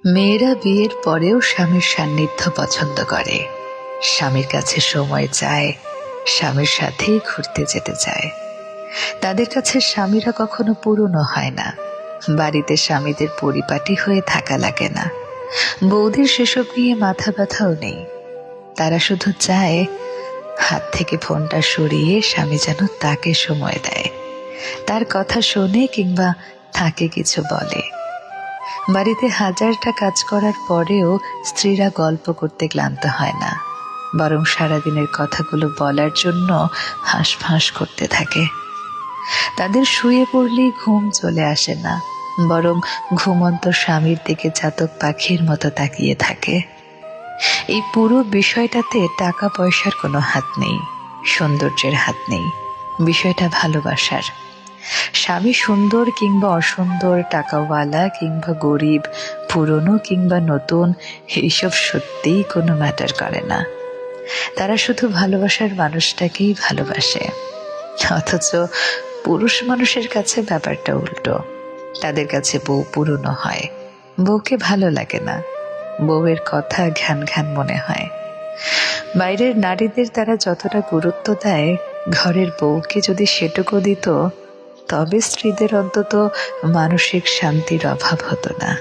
মেয়েরা বিয়ের পরেও স্বামীর সান্নিধ্য পছন্দ করে, স্বামীর কাছে সময় চায়, স্বামীর সাথেই ঘুরতে যেতে চায়। তাদের কাছে স্বামীরা কখনো পুরনো হয় না। বাড়িতে স্বামীদের পরিপাটি হয়ে থাকা লাগে না। বৌদির সেসব নিয়ে মাথা ব্যথাও নেই। তারা শুধু চায় হাত থেকে ফোনটা সরিয়ে স্বামী যেন তাকে সময় দেয়, তার কথা শোনে কিংবা তাকে কিছু বলে। বাড়িতে হাজারটা কাজ করার পরেও স্ত্রীরা গল্প করতে ক্লান্ত হয় না, বরং সারাদিনের কথাগুলো বলার জন্য হাঁসফাঁস করতে থাকে। তাদের শুয়ে পড়লেই ঘুম চলে আসে না, বরং ঘুমন্ত স্বামীর দিকে চাতক পাখির মতো তাকিয়ে থাকে। এই পুরো বিষয়টাতে টাকা পয়সার কোনো হাত নেই, সৌন্দর্যের হাত নেই, বিষয়টা ভালোবাসার। স্বামী সুন্দর কিংবা অসুন্দর, টাকাওয়ালা কিংবা গরিব, পুরনো কিংবা নতুন, এইসব সত্যিই কোনো ম্যাটার করে না। তারা শুধু ভালোবাসার মানুষটাকেই ভালোবাসে। অথচ পুরুষ মানুষের কাছে ব্যাপারটা উল্টো। তাদের কাছে বউ পুরনো হয়, বউকে ভালো লাগে না, বউয়ের কথা ঘ্যান ঘ্যান মনে হয়। বাইরের নারীদের তারা যতটা গুরুত্ব দেয়, ঘরের বউকে যদি সেটুকু দিত, তবে স্ত্রীদের অন্তত মানসিক শান্তির অভাব হতো না।